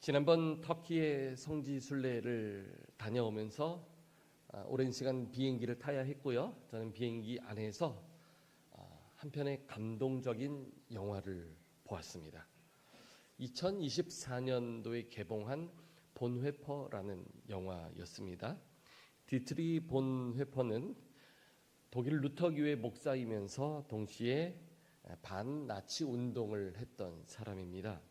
지난번 터키의 성지 순례를 다녀오면서 오랜 시간 비행기를 타야 했고요. 저는 비행기 안에서 한 편의 감동적인 영화를 보았습니다. 2024년도에 개봉한 본회퍼라는 영화였습니다. 디트리 본회퍼는 독일 루터교회 목사이면서 동시에 반나치 운동을 했던 사람입니다.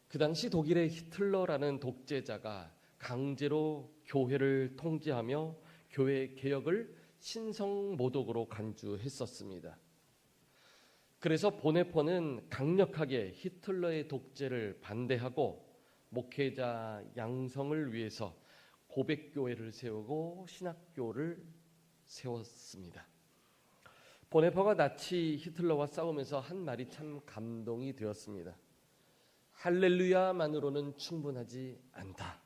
그 당시 독일의 히틀러라는 독재자가 강제로 교회를 통제하며 교회 개혁을 신성모독으로 간주했었습니다. 그래서 본회퍼는 강력하게 히틀러의 독재를 반대하고 목회자 양성을 위해서 고백교회를 세우고 신학교를 세웠습니다. 본회퍼가 나치 히틀러와 싸우면서 한 말이 참 감동이 되었습니다. 할렐루야만으로는 충분하지 않다.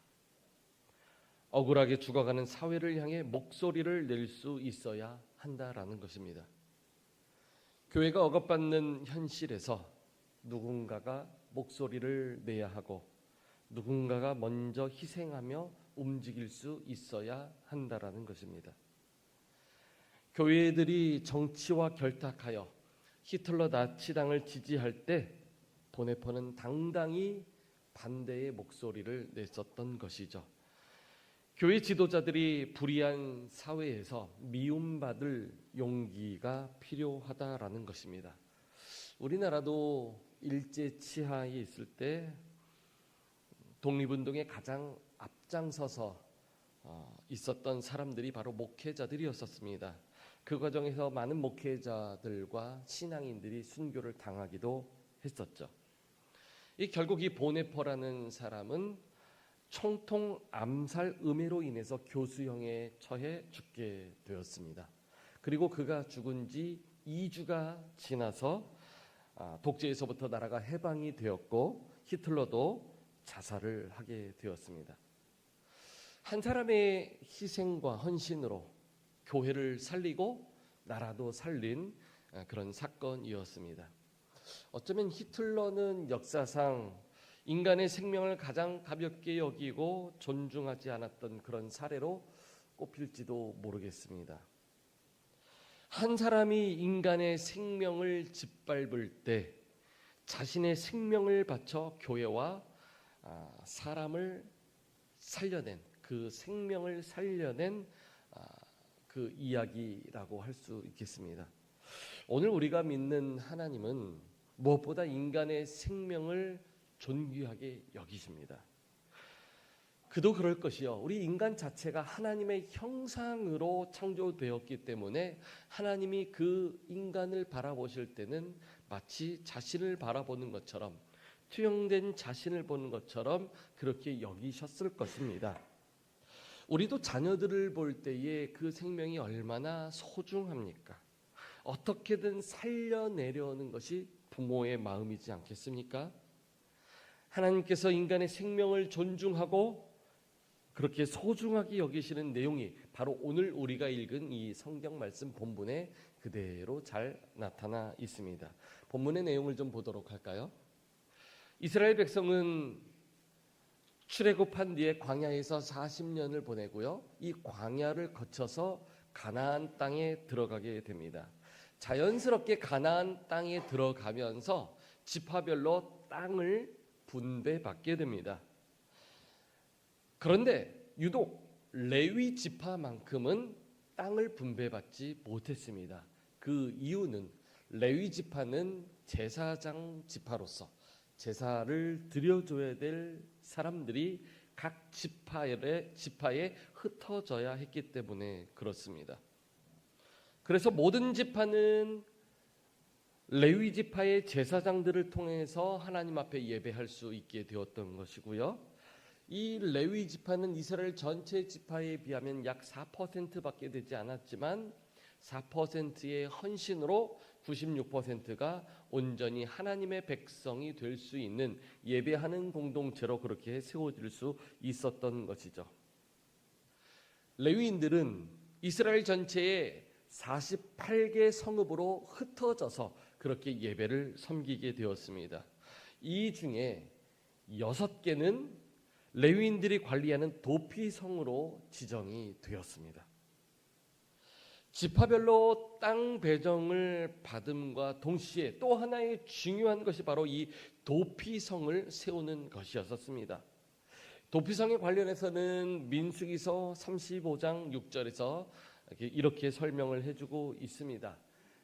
억울하게 죽어가는 사회를 향해 목소리를 낼 수 있어야 한다라는 것입니다. 교회가 억압받는 현실에서 누군가가 목소리를 내야 하고 누군가가 먼저 희생하며 움직일 수 있어야 한다라는 것입니다. 교회들이 정치와 결탁하여 히틀러 나치당을 지지할 때 본회퍼는 당당히 반대의 목소리를 냈었던 것이죠. 교회 지도자들이 불의한 사회에서 미움받을 용기가 필요하다라는 것입니다. 우리나라도 일제 치하에 있을 때 독립운동에 가장 앞장서서 있었던 사람들이 바로 목회자들이었었습니다. 그 과정에서 많은 목회자들과 신앙인들이 순교를 당하기도 했었죠. 결국 이 본회퍼라는 사람은 총통 암살 음해로 인해서 교수형에 처해 죽게 되었습니다. 그리고 그가 죽은 지 2주가 지나서 독재에서부터 나라가 해방이 되었고 히틀러도 자살을 하게 되었습니다. 한 사람의 희생과 헌신으로 교회를 살리고 나라도 살린 그런 사건이었습니다. 어쩌면 히틀러는 역사상 인간의 생명을 가장 가볍게 여기고 존중하지 않았던 그런 사례로 꼽힐지도 모르겠습니다. 한 사람이 인간의 생명을 짓밟을 때 자신의 생명을 바쳐 교회와 사람을 살려낸 그 생명을 살려낸 그 이야기라고 할 수 있겠습니다. 오늘 우리가 믿는 하나님은 무엇보다 인간의 생명을 존귀하게 여기십니다. 그도 그럴 것이요. 우리 인간 자체가 하나님의 형상으로 창조되었기 때문에 하나님이 그 인간을 바라보실 때는 마치 자신을 바라보는 것처럼 투영된 자신을 보는 것처럼 그렇게 여기셨을 것입니다. 우리도 자녀들을 볼 때에 그 생명이 얼마나 소중합니까? 어떻게든 살려내려는 것이 부모의 마음이지 않겠습니까? 하나님께서 인간의 생명을 존중하고 그렇게 소중하게 여기시는 내용이 바로 오늘 우리가 읽은 이 성경 말씀 본문에 그대로 잘 나타나 있습니다. 본문의 내용을 좀 보도록 할까요? 이스라엘 백성은 출애굽한 뒤에 광야에서 40년을 보내고요. 이 광야를 거쳐서 가나안 땅에 들어가게 됩니다. 자연스럽게 가나안 땅에 들어가면서 지파별로 땅을 분배받게 됩니다. 그런데 유독 레위 지파만큼은 땅을 분배받지 못했습니다. 그 이유는 레위 지파는 제사장 지파로서 제사를 드려줘야 될 사람들이 각 지파에 흩어져야 했기 때문에 그렇습니다. 그래서 모든 지파는 레위 지파의 제사장들을 통해서 하나님 앞에 예배할 수 있게 되었던 것이고요. 이 레위 지파는 이스라엘 전체 지파에 비하면 약 4%밖에 되지 않았지만 4%의 헌신으로 96%가 온전히 하나님의 백성이 될 수 있는 예배하는 공동체로 그렇게 세워질 수 있었던 것이죠. 레위인들은 이스라엘 전체에 48개 성읍으로 흩어져서 그렇게 예배를 섬기게 되었습니다. 이 중에 6개는 레위인들이 관리하는 도피성으로 지정이 되었습니다. 지파별로 땅 배정을 받음과 동시에 또 하나의 중요한 것이 바로 이 도피성을 세우는 것이었습니다. 도피성에 관련해서는 민수기서 35장 6절에서 이렇게 설명을 해주고 있습니다.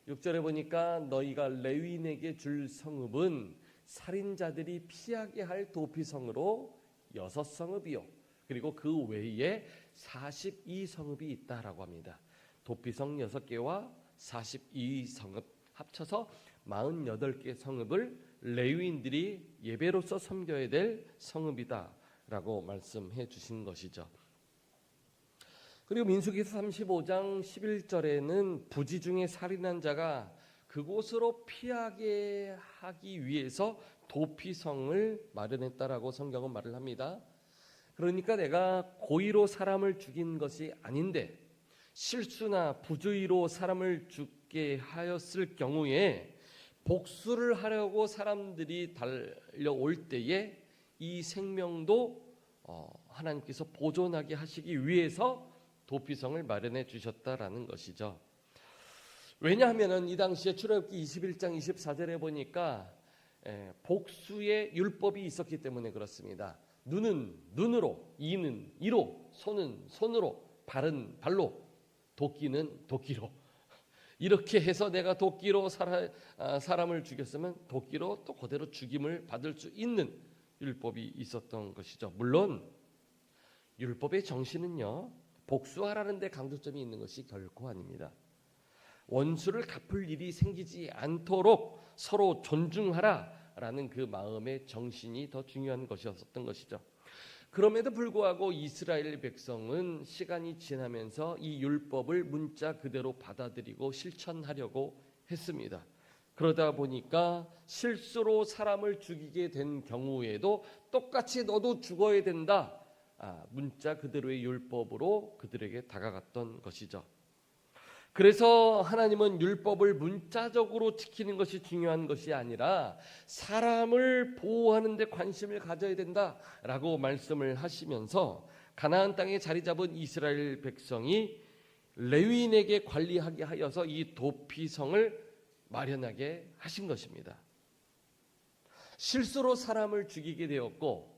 6절에 보니까 너희가 레위인에게 줄 성읍은 살인자들이 피하게 할 도피성으로 6성읍이요. 그리고 그 외에 42성읍이 있다라고 합니다. 도피성 6개와 42성읍 합쳐서 48개 성읍을 레위인들이 예배로서 섬겨야 될 성읍이다라고 말씀해 주신 것이죠. 그리고 민수기서 35장 11절에는 부지 중에 살인한 자가 그곳으로 피하게 하기 위해서 도피성을 마련했다라고 성경은 말을 합니다. 그러니까 내가 고의로 사람을 죽인 것이 아닌데 실수나 부주의로 사람을 죽게 하였을 경우에 복수를 하려고 사람들이 달려올 때에 이 생명도 하나님께서 보존하게 하시기 위해서 도피성을 마련해 주셨다라는 것이죠. 왜냐하면 이 당시에 출애굽기 21장 24절에 보니까 복수의 율법이 있었기 때문에 그렇습니다. 눈은 눈으로, 이는 이로, 손은 손으로, 발은 발로, 도끼는 도끼로. 이렇게 해서 내가 도끼로 사람을 죽였으면 도끼로 또 그대로 죽임을 받을 수 있는 율법이 있었던 것이죠. 물론 율법의 정신은요, 복수하라는 데 강조점이 있는 것이 결코 아닙니다. 원수를 갚을 일이 생기지 않도록 서로 존중하라라는 그 마음의 정신이 더 중요한 것이었던 것이죠. 그럼에도 불구하고 이스라엘 백성은 시간이 지나면서 이 율법을 문자 그대로 받아들이고 실천하려고 했습니다. 그러다 보니까 실수로 사람을 죽이게 된 경우에도 똑같이 너도 죽어야 된다. 문자 그대로의 율법으로 그들에게 다가갔던 것이죠. 그래서 하나님은 율법을 문자적으로 지키는 것이 중요한 것이 아니라 사람을 보호하는 데 관심을 가져야 된다라고 말씀을 하시면서 가나안 땅에 자리 잡은 이스라엘 백성이 레위인에게 관리하게 하여서 이 도피성을 마련하게 하신 것입니다. 실수로 사람을 죽이게 되었고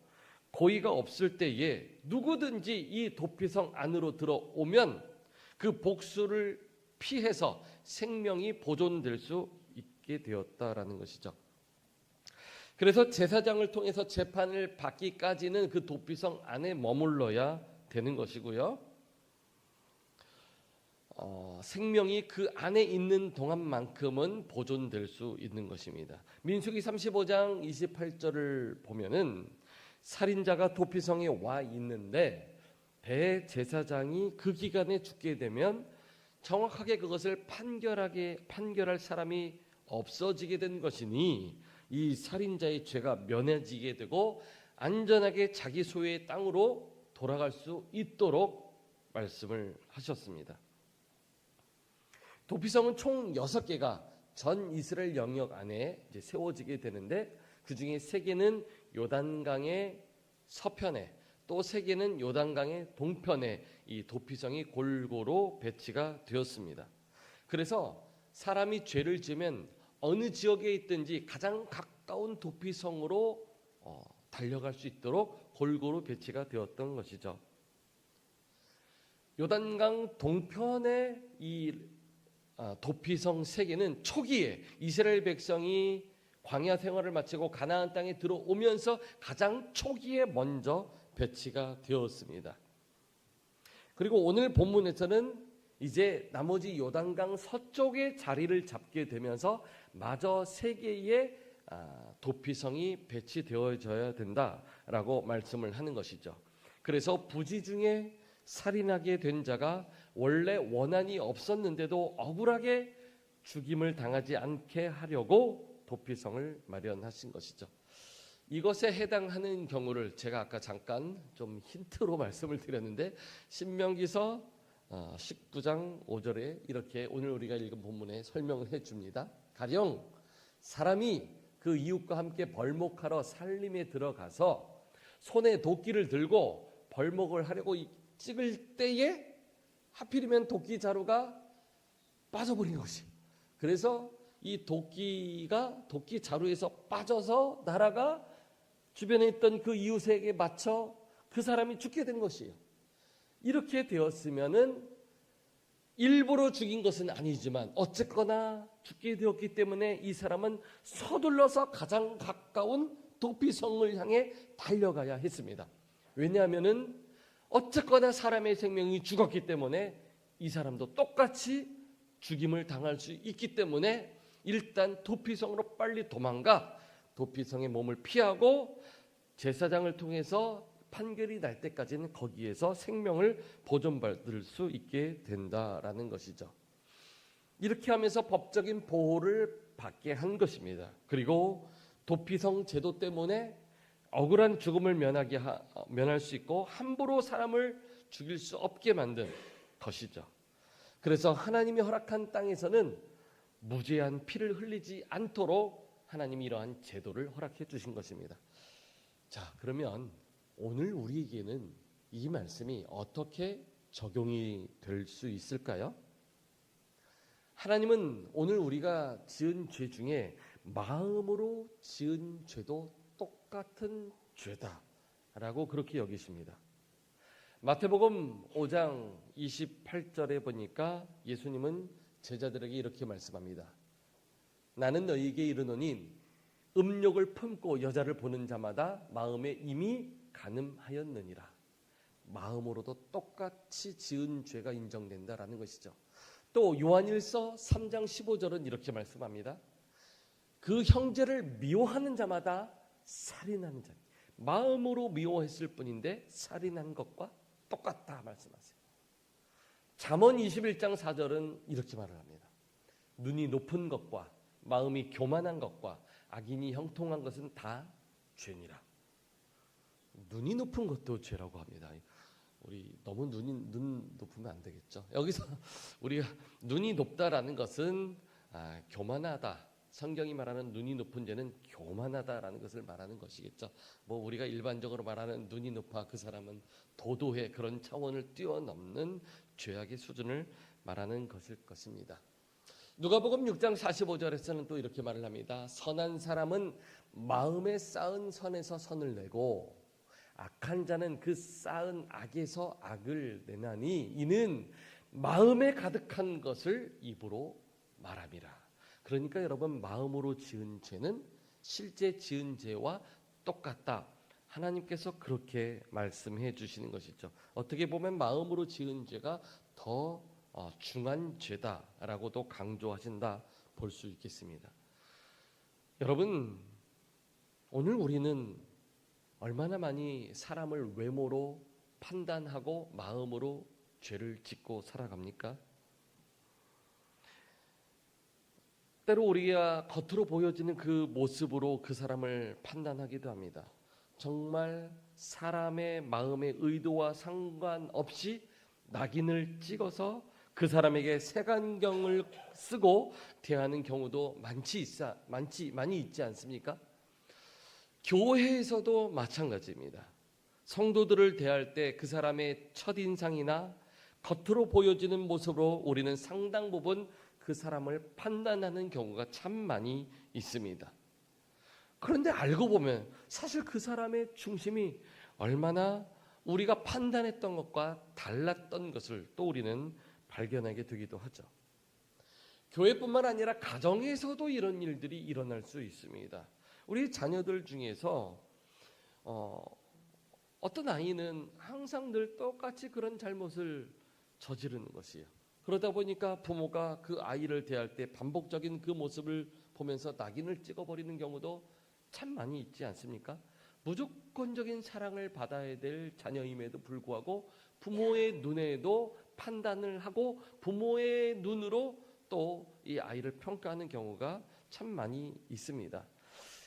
고의가 없을 때에 누구든지 이 도피성 안으로 들어오면 그 복수를 피해서 생명이 보존될 수 있게 되었다라는 것이죠. 그래서 제사장을 통해서 재판을 받기까지는 그 도피성 안에 머물러야 되는 것이고요. 생명이 그 안에 있는 동안만큼은 보존될 수 있는 것입니다. 민수기 35장 28절을 보면은 살인자가 도피성에 와 있는데 대제사장이 그 기간에 죽게 되면 정확하게 그것을 판결할 사람이 없어지게 된 것이니 이 살인자의 죄가 면해지게 되고 안전하게 자기 소유의 땅으로 돌아갈 수 있도록 말씀을 하셨습니다. 도피성은 총 6개가 전 이스라엘 영역 안에 이제 세워지게 되는데 그 중에 3개는 요단강의 서편에 또 3개는 요단강의 동편에 이 도피성이 골고루 배치가 되었습니다. 그래서 사람이 죄를 지으면 어느 지역에 있든지 가장 가까운 도피성으로 달려갈 수 있도록 골고루 배치가 되었던 것이죠. 요단강 동편의 이 도피성 3개는 초기에 이스라엘 백성이 광야 생활을 마치고 가나안 땅에 들어오면서 가장 초기에 먼저 배치가 되었습니다. 그리고 오늘 본문에서는 이제 나머지 요단강 서쪽에 자리를 잡게 되면서 마저 3개의 도피성이 배치되어져야 된다라고 말씀을 하는 것이죠. 그래서 부지 중에 살인하게 된 자가 원래 원한이 없었는데도 억울하게 죽임을 당하지 않게 하려고 도피성을 마련하신 것이죠. 이것에 해당하는 경우를 제가 아까 잠깐 좀 힌트로 말씀을 드렸는데 신명기서 19장 5절에 이렇게 오늘 우리가 읽은 본문에 설명을 해줍니다. 가령 사람이 그 이웃과 함께 벌목하러 산림에 들어가서 손에 도끼를 들고 벌목을 하려고 찍을 때에 하필이면 도끼 자루가 빠져버린 것이. 그래서 이 도끼가 도끼 자루에서 빠져서 나라가 주변에 있던 그 이웃에게 맞춰 그 사람이 죽게 된 것이에요. 이렇게 되었으면은 일부러 죽인 것은 아니지만 어쨌거나 죽게 되었기 때문에 이 사람은 서둘러서 가장 가까운 도피성을 향해 달려가야 했습니다. 왜냐하면은 어쨌거나 사람의 생명이 죽었기 때문에 이 사람도 똑같이 죽임을 당할 수 있기 때문에 일단 도피성으로 빨리 도망가 도피성의 몸을 피하고 제사장을 통해서 판결이 날 때까지는 거기에서 생명을 보존받을 수 있게 된다라는 것이죠. 이렇게 하면서 법적인 보호를 받게 한 것입니다. 그리고 도피성 제도 때문에 억울한 죽음을 면할 수 있고 함부로 사람을 죽일 수 없게 만든 것이죠. 그래서 하나님이 허락한 땅에서는 무죄한 피를 흘리지 않도록 하나님이 이러한 제도를 허락해 주신 것입니다. 자, 그러면 오늘 우리에게는 이 말씀이 어떻게 적용이 될 수 있을까요? 하나님은 오늘 우리가 지은 죄 중에 마음으로 지은 죄도 똑같은 죄다라고 그렇게 여기십니다. 마태복음 5장 28절에 보니까 예수님은 제자들에게 이렇게 말씀합니다. 나는 너희에게 이르노니 음욕을 품고 여자를 보는 자마다 마음에 이미 간음하였느니라. 마음으로도 똑같이 지은 죄가 인정된다라는 것이죠. 또 요한일서 3장 15절은 이렇게 말씀합니다. 그 형제를 미워하는 자마다 살인하는 자. 마음으로 미워했을 뿐인데 살인한 것과 똑같다 말씀하세요. 잠언 21장 4절은 이렇게 말을 합니다. 눈이 높은 것과 마음이 교만한 것과 악인이 형통한 것은 다 죄니라. 눈이 높은 것도 죄라고 합니다. 우리 너무 눈 높으면 안 되겠죠. 여기서 우리가 눈이 높다라는 것은 교만하다. 성경이 말하는 눈이 높은 죄는 교만하다라는 것을 말하는 것이겠죠. 뭐 우리가 일반적으로 말하는 눈이 높아 그 사람은 도도해 그런 차원을 뛰어넘는 죄악의 수준을 말하는 것일 것입니다. 누가복음 6장 45절에서는 또 이렇게 말을 합니다. 선한 사람은 마음에 쌓은 선에서 선을 내고 악한 자는 그 쌓은 악에서 악을 내나니 이는 마음에 가득한 것을 입으로 말함이라. 그러니까 여러분 마음으로 지은 죄는 실제 지은 죄와 똑같다. 하나님께서 그렇게 말씀해 주시는 것이죠. 어떻게 보면 마음으로 지은 죄가 더 중한 죄다라고도 강조하신다 볼 수 있겠습니다. 여러분 오늘 우리는 얼마나 많이 사람을 외모로 판단하고 마음으로 죄를 짓고 살아갑니까? 때로 우리가 겉으로 보여지는 그 모습으로 그 사람을 판단하기도 합니다. 정말 사람의 마음의 의도와 상관없이 낙인을 찍어서 그 사람에게 색안경을 쓰고 대하는 경우도 많이 있지 않습니까? 교회에서도 마찬가지입니다. 성도들을 대할 때 그 사람의 첫인상이나 겉으로 보여지는 모습으로 우리는 상당 부분 그 사람을 판단하는 경우가 참 많이 있습니다. 그런데 알고 보면 사실 그 사람의 중심이 얼마나 우리가 판단했던 것과 달랐던 것을 또 우리는 발견하게 되기도 하죠. 교회뿐만 아니라 가정에서도 이런 일들이 일어날 수 있습니다. 우리 자녀들 중에서 어떤 아이는 항상 늘 똑같이 그런 잘못을 저지르는 것이에요. 그러다 보니까 부모가 그 아이를 대할 때 반복적인 그 모습을 보면서 낙인을 찍어버리는 경우도 참 많이 있지 않습니까? 무조건적인 사랑을 받아야 될 자녀임에도 불구하고 부모의 눈에도 판단을 하고 부모의 눈으로 또 이 아이를 평가하는 경우가 참 많이 있습니다.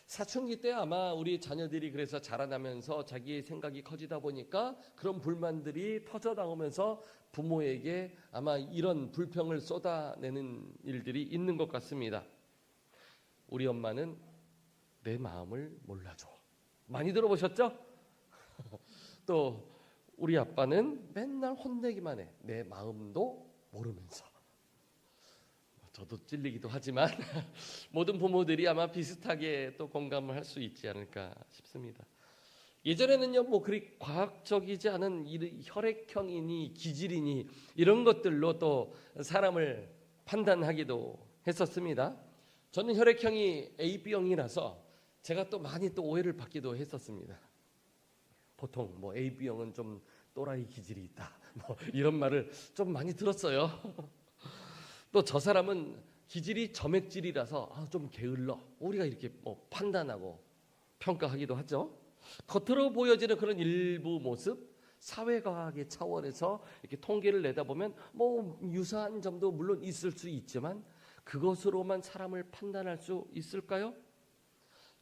사춘기 때 아마 우리 자녀들이 그래서 자라나면서 자기의 생각이 커지다 보니까 그런 불만들이 터져 나오면서 부모에게 아마 이런 불평을 쏟아내는 일들이 있는 것 같습니다. 우리 엄마는 내 마음을 몰라줘. 많이 들어보셨죠? 또 우리 아빠는 맨날 혼내기만 해. 내 마음도 모르면서. 저도 찔리기도 하지만 모든 부모들이 아마 비슷하게 또 공감을 할 수 있지 않을까 싶습니다. 예전에는요, 뭐 그리 과학적이지 않은 혈액형이니 기질이니 이런 것들로 또 사람을 판단하기도 했었습니다. 저는 혈액형이 AB형이라서 제가 또 많이 또 오해를 받기도 했었습니다. 보통 뭐 AB형은 좀 또라이 기질이 있다, 뭐 이런 말을 좀 많이 들었어요. 또 저 사람은 기질이 점액질이라서 좀 게을러, 우리가 이렇게 뭐 판단하고 평가하기도 하죠. 겉으로 보여지는 그런 일부 모습, 사회과학의 차원에서 이렇게 통계를 내다보면 뭐 유사한 점도 물론 있을 수 있지만 그것으로만 사람을 판단할 수 있을까요?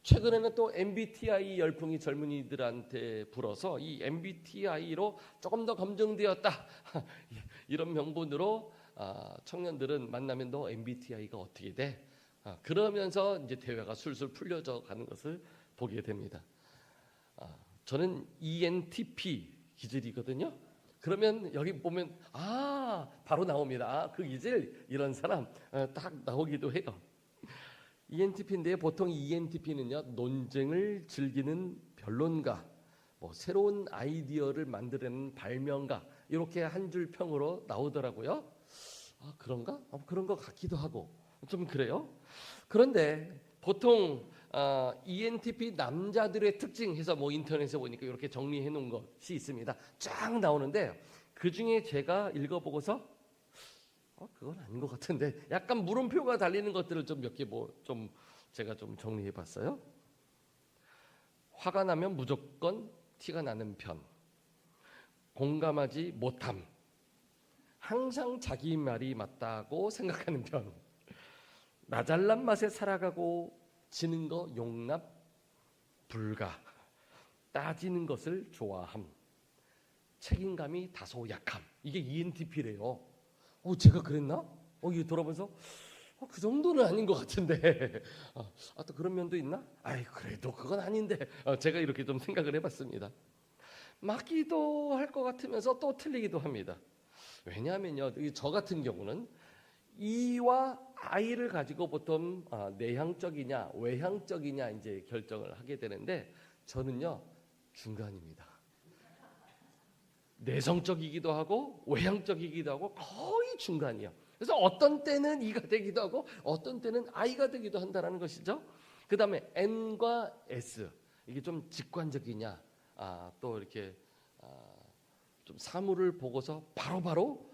최근에는 또 MBTI 열풍이 젊은이들한테 불어서 이 MBTI로 조금 더 검증되었다 이런 명분으로 청년들은 만나면 너 MBTI가 어떻게 돼? 그러면서 이제 대화가 술술 풀려져 가는 것을 보게 됩니다. 저는 ENTP 기질이거든요. 그러면 여기 보면 바로 나옵니다. 그 기질 이런 사람 딱 나오기도 해요. ENTP인데 보통 ENTP는요, 논쟁을 즐기는 변론가, 뭐 새로운 아이디어를 만들어내는 발명가, 이렇게 한 줄 평으로 나오더라고요. 그런가? 그런 것 같기도 하고 좀 그래요. 그런데 보통 ENTP 남자들의 특징 해서 뭐 인터넷에 보니까 이렇게 정리해 놓은 것이 있습니다. 쫙 나오는데 그 중에 제가 읽어보고서 그건 아닌 것 같은데 약간 물음표가 달리는 것들을 좀 몇 개 좀 제가 좀 정리해 봤어요. 화가 나면 무조건 티가 나는 편, 공감하지 못함, 항상 자기 말이 맞다고 생각하는 편, 나 잘난 맛에 살아가고 지는 거 용납 불가, 따지는 것을 좋아함, 책임감이 다소 약함. 이게 ENTP래요. 제가 그랬나? 이거 돌아보면서 그 정도는 아닌 것 같은데 또 그런 면도 있나? 그래도 그건 아닌데 제가 이렇게 좀 생각을 해봤습니다. 맞기도 할 것 같으면서 또 틀리기도 합니다. 왜냐하면요, 저 같은 경우는 E와 I를 가지고 보통 내향적이냐 외향적이냐 이제 결정을 하게 되는데 저는요 중간입니다. 내성적이기도 하고 외향적이기도 하고 거의 중간이요. 그래서 어떤 때는 E가 되기도 하고 어떤 때는 I가 되기도 한다는 것이죠. 그 다음에 N과 S, 이게 좀 직관적이냐, 또 이렇게 좀 사물을 보고서 바로바로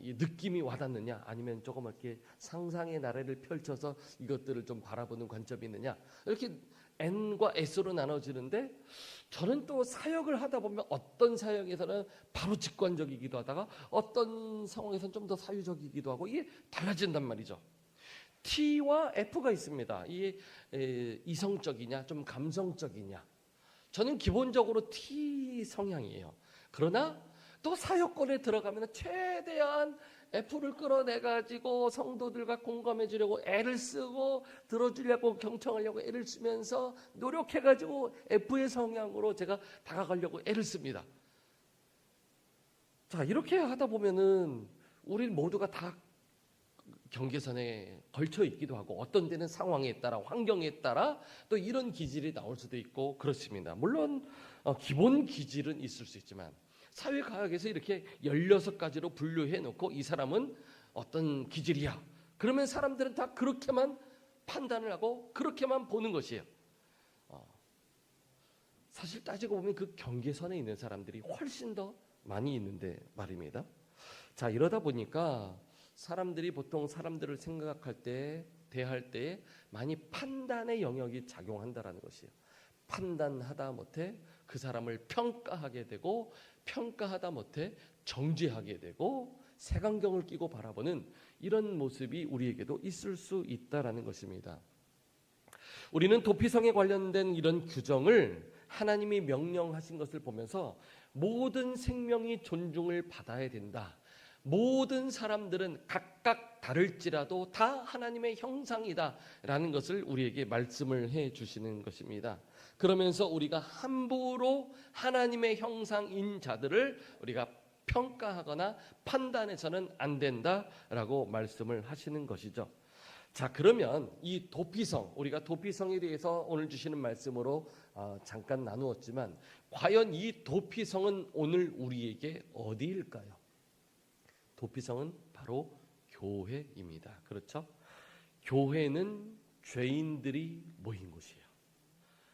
이 느낌이 와닿느냐, 아니면 조금 이렇게 상상의 나래를 펼쳐서 이것들을 좀 바라보는 관점이 있느냐, 이렇게 N과 S로 나눠지는데 저는 또 사역을 하다 보면 어떤 사역에서는 바로 직관적이기도 하다가 어떤 상황에서는 좀 더 사유적이기도 하고 이게 달라진단 말이죠. T와 F가 있습니다. 이게 이성적이냐 좀 감성적이냐. 저는 기본적으로 T 성향이에요. 그러나 또 사역권에 들어가면 최대한 F를 끌어내가지고 성도들과 공감해 주려고 애를 쓰고 들어주려고 경청하려고 애를 쓰면서 노력해가지고 F의 성향으로 제가 다가가려고 애를 씁니다. 자, 이렇게 하다 보면은 우리 모두가 다 경계선에 걸쳐 있기도 하고 어떤 데는 상황에 따라 환경에 따라 또 이런 기질이 나올 수도 있고 그렇습니다. 물론 기본 기질은 있을 수 있지만 사회과학에서 이렇게 16가지로 분류해 놓고 이 사람은 어떤 기질이야. 그러면 사람들은 다 그렇게만 판단을 하고 그렇게만 보는 것이에요. 사실 따지고 보면 그 경계선에 있는 사람들이 훨씬 더 많이 있는데 말입니다. 자, 이러다 보니까 사람들이 보통 사람들을 생각할 때, 대할 때 많이 판단의 영역이 작용한다라는 것이에요. 판단하다 못해 그 사람을 평가하게 되고 평가하다 못해 정죄하게 되고 색안경을 끼고 바라보는 이런 모습이 우리에게도 있을 수 있다라는 것입니다. 우리는 도피성에 관련된 이런 규정을 하나님이 명령하신 것을 보면서 모든 생명이 존중을 받아야 된다. 모든 사람들은 각각 다를지라도 다 하나님의 형상이다라는 것을 우리에게 말씀을 해 주시는 것입니다. 그러면서 우리가 함부로 하나님의 형상인 자들을 우리가 평가하거나 판단해서는 안 된다라고 말씀을 하시는 것이죠. 자, 그러면 이 도피성, 우리가 도피성에 대해서 오늘 주시는 말씀으로 잠깐 나누었지만 과연 이 도피성은 오늘 우리에게 어디일까요? 도피성은 바로 교회입니다. 그렇죠? 교회는 죄인들이 모인 곳이에요.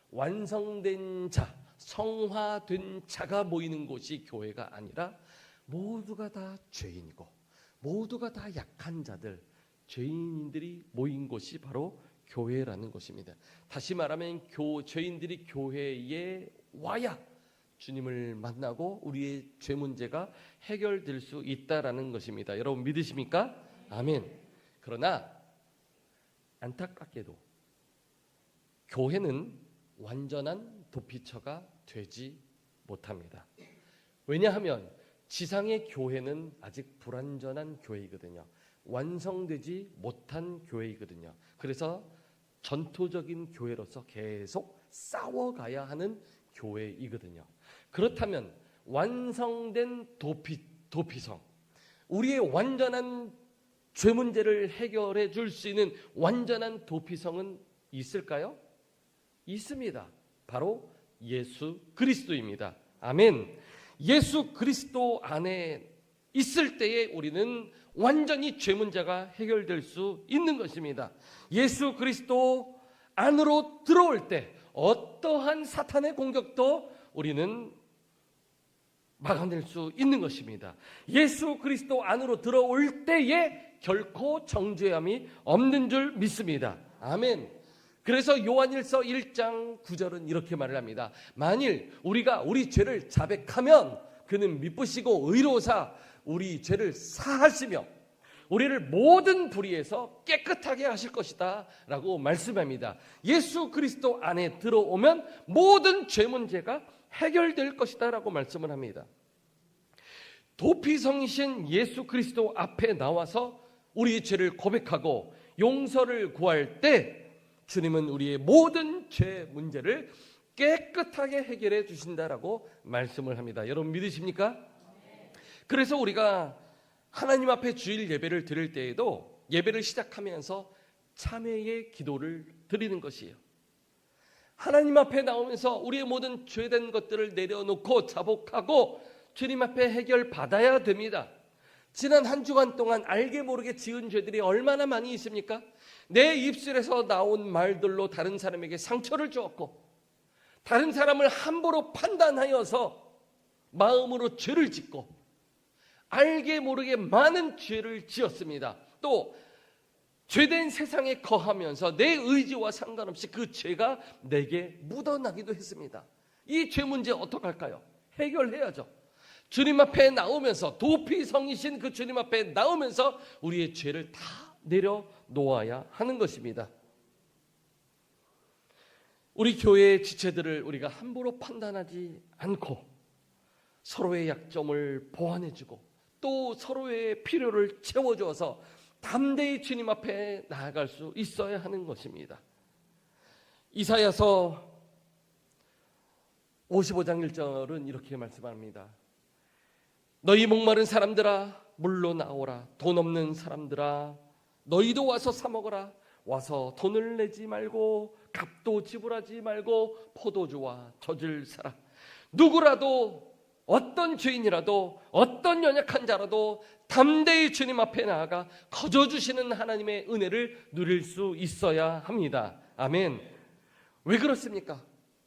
완성된 자, 성화된 자가 모이는 곳이 교회가 아니라 모두가 다 죄인이고 모두가 다 약한 자들, 죄인들이 모인 곳이 바로 교회라는 것입니다. 다시 말하면 죄인들이 교회에 와야 주님을 만나고 우리의 죄 문제가 해결될 수 있다라는 것입니다. 여러분 믿으십니까? 아멘. 그러나 안타깝게도 교회는 완전한 도피처가 되지 못합니다. 왜냐하면 지상의 교회는 아직 불완전한 교회이거든요. 완성되지 못한 교회이거든요. 그래서 전투적인 교회로서 계속 싸워가야 하는 교회이거든요. 그렇다면 완성된 도피성, 우리의 완전한 죄 문제를 해결해 줄 수 있는 완전한 도피성은 있을까요? 있습니다. 바로 예수 그리스도입니다. 아멘. 예수 그리스도 안에 있을 때에 우리는 완전히 죄 문제가 해결될 수 있는 것입니다. 예수 그리스도 안으로 들어올 때 어떠한 사탄의 공격도 우리는 막아낼 수 있는 것입니다. 예수 그리스도 안으로 들어올 때에 결코 정죄함이 없는 줄 믿습니다. 아멘. 그래서 요한일서 1장 9절은 이렇게 말을 합니다. 만일 우리가 우리 죄를 자백하면 그는 미쁘시고 의로우사 우리 죄를 사하시며 우리를 모든 불의에서 깨끗하게 하실 것이다 라고 말씀합니다. 예수 그리스도 안에 들어오면 모든 죄 문제가 해결될 것이다 라고 말씀을 합니다. 도피성이신 예수 그리스도 앞에 나와서 우리의 죄를 고백하고 용서를 구할 때 주님은 우리의 모든 죄 문제를 깨끗하게 해결해 주신다라고 말씀을 합니다. 여러분 믿으십니까? 그래서 우리가 하나님 앞에 주일 예배를 드릴 때에도 예배를 시작하면서 참회의 기도를 드리는 것이에요. 하나님 앞에 나오면서 우리의 모든 죄된 것들을 내려놓고 자복하고 주님 앞에 해결받아야 됩니다. 지난 한 주간 동안 알게 모르게 지은 죄들이 얼마나 많이 있습니까? 내 입술에서 나온 말들로 다른 사람에게 상처를 주었고 다른 사람을 함부로 판단하여서 마음으로 죄를 짓고 알게 모르게 많은 죄를 지었습니다. 또 죄된 세상에 거하면서 내 의지와 상관없이 그 죄가 내게 묻어나기도 했습니다. 이 죄 문제 어떡할까요? 해결해야죠. 주님 앞에 나오면서 도피성이신 그 주님 앞에 나오면서 우리의 죄를 다 내려놓아야 하는 것입니다. 우리 교회의 지체들을 우리가 함부로 판단하지 않고 서로의 약점을 보완해주고 또 서로의 필요를 채워줘서 담대히 주님 앞에 나아갈 수 있어야 하는 것입니다. 이사야서 55장 1절은 이렇게 말씀합니다. 너희 목마른 사람들아 물로 나오라. 돈 없는 사람들아 너희도 와서 사 먹어라. 와서 돈을 내지 말고 값도 지불하지 말고 포도주와 젖을 사라. 누구라도 어떤 죄인이라도 어떤 연약한 자라도 담대히 주님 앞에 나아가 거저주시는 하나님의 은혜를 누릴 수 있어야 합니다. 아멘. 왜 그렇습니까?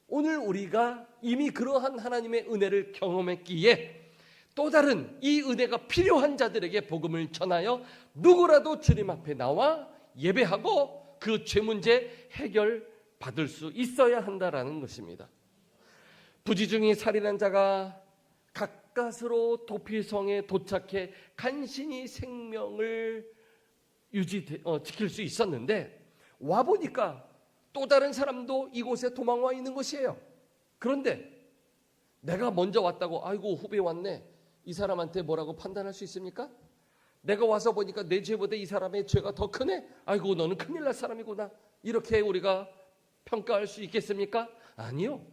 오늘 우리가 이미 그러한 하나님의 은혜를 경험했기에 또 다른 이 은혜가 필요한 자들에게 복음을 전하여 누구라도 주님 앞에 나와 예배하고 그 죄 문제 해결 받을 수 있어야 한다라는 것입니다. 부지중에 살인한 자가 가까스로 도피성에 도착해 간신히 생명을 지킬 수 있었는데 와보니까 또 다른 사람도 이곳에 도망와 있는 것이에요. 그런데 내가 먼저 왔다고 아이고 후배 왔네 이 사람한테 뭐라고 판단할 수 있습니까? 내가 와서 보니까 내 죄보다 이 사람의 죄가 더 크네? 아이고 너는 큰일 날 사람이구나. 이렇게 우리가 평가할 수 있겠습니까? 아니요.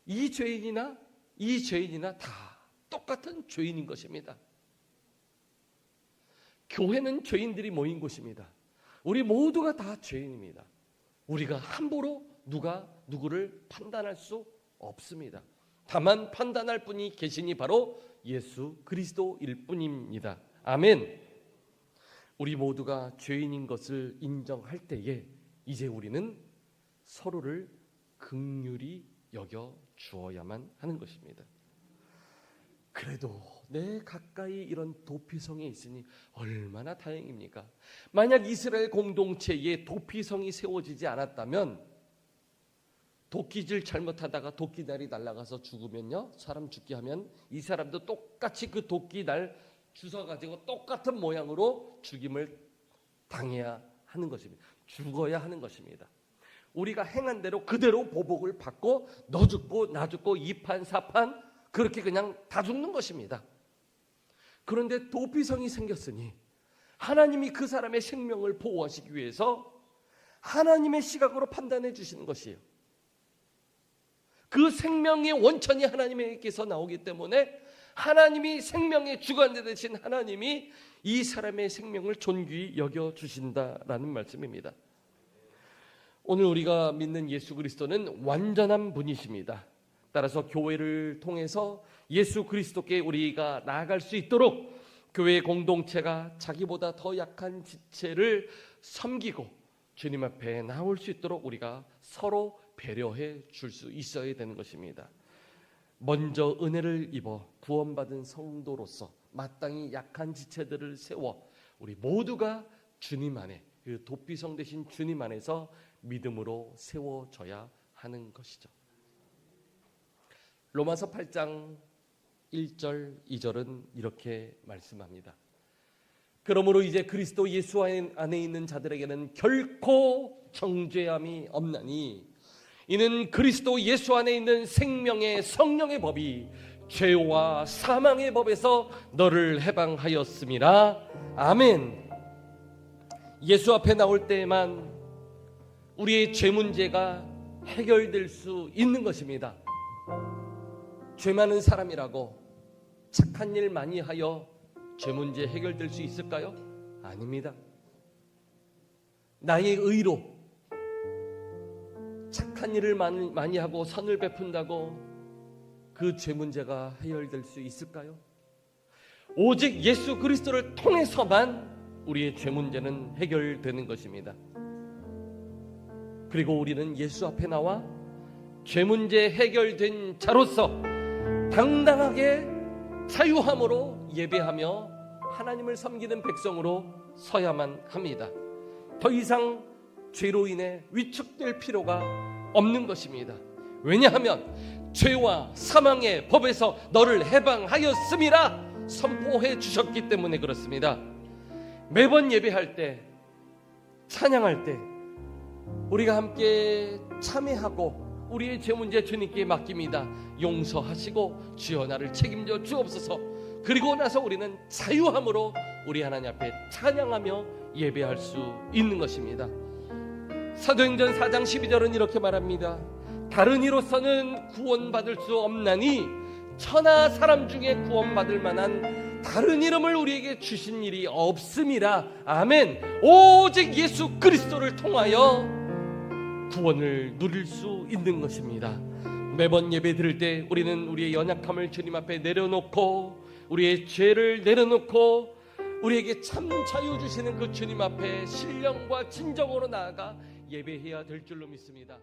이 죄인이나 다 똑같은 죄인인 것입니다. 교회는 죄인들이 모인 곳입니다. 우리 모두가 다 죄인입니다. 우리가 함부로 누가 누구를 판단할 수 없습니다. 다만 판단할 분이 계시니 바로 예수 그리스도일 뿐입니다. 아멘. 우리 모두가 죄인인 것을 인정할 때에 이제 우리는 서로를 긍휼히 여겨 주어야만 하는 것입니다. 그래도 내 가까이 이런 도피성에 있으니 얼마나 다행입니까? 만약 이스라엘 공동체에 도피성이 세워지지 않았다면, 도끼질 잘못하다가 도끼날이 날아가서 죽으면요, 사람 죽게 하면 이 사람도 똑같이 그 도끼날 주워가지고 똑같은 모양으로 죽임을 당해야 하는 것입니다. 죽어야 하는 것입니다. 우리가 행한 대로 그대로 보복을 받고 너 죽고 나 죽고 2판 4판 그렇게 그냥 다 죽는 것입니다. 그런데 도피성이 생겼으니 하나님이 그 사람의 생명을 보호하시기 위해서 하나님의 시각으로 판단해 주시는 것이에요. 그 생명의 원천이 하나님에게서 나오기 때문에 하나님이 생명의 주관자 되신 하나님이 이 사람의 생명을 존귀히 여겨 주신다라는 말씀입니다. 오늘 우리가 믿는 예수 그리스도는 완전한 분이십니다. 따라서 교회를 통해서 예수 그리스도께 우리가 나아갈 수 있도록 교회 공동체가 자기보다 더 약한 지체를 섬기고 주님 앞에 나올 수 있도록 우리가 서로 배려해 줄 수 있어야 되는 것입니다. 먼저 은혜를 입어 구원받은 성도로서 마땅히 약한 지체들을 세워 우리 모두가 주님 안에, 그 도피성 되신 주님 안에서 믿음으로 세워져야 하는 것이죠. 로마서 8장 1절 2절은 이렇게 말씀합니다. 그러므로 이제 그리스도 예수 안에 있는 자들에게는 결코 정죄함이 없나니 이는 그리스도 예수 안에 있는 생명의 성령의 법이 죄와 사망의 법에서 너를 해방하였음이라. 아멘. 예수 앞에 나올 때에만 우리의 죄 문제가 해결될 수 있는 것입니다. 죄 많은 사람이라고 착한 일 많이 하여 죄 문제 해결될 수 있을까요? 아닙니다. 나의 의로 착한 일을 많이 하고 선을 베푼다고 그 죄 문제가 해결될 수 있을까요? 오직 예수 그리스도를 통해서만 우리의 죄 문제는 해결되는 것입니다. 그리고 우리는 예수 앞에 나와 죄 문제 해결된 자로서 당당하게 자유함으로 예배하며 하나님을 섬기는 백성으로 서야만 합니다. 더 이상 죄로 인해 위축될 필요가 없는 것입니다. 왜냐하면 죄와 사망의 법에서 너를 해방하였음이라 선포해 주셨기 때문에 그렇습니다. 매번 예배할 때, 찬양할 때 우리가 함께 참회하고 우리의 죄 문제 주님께 맡깁니다. 용서하시고 주여 나를 책임져 주옵소서. 그리고 나서 우리는 자유함으로 우리 하나님 앞에 찬양하며 예배할 수 있는 것입니다. 사도행전 4장 12절은 이렇게 말합니다. 다른 이로서는 구원받을 수 없나니 천하 사람 중에 구원받을 만한 다른 이름을 우리에게 주신 일이 없음이라. 아멘. 오직 예수 그리스도를 통하여 구원을 누릴 수 있는 것입니다. 매번 예배 드릴 때 우리는 우리의 연약함을 주님 앞에 내려놓고 우리의 죄를 내려놓고 우리에게 참 자유 주시는 그 주님 앞에 신령과 진정으로 나아가 예배해야 될 줄로 믿습니다.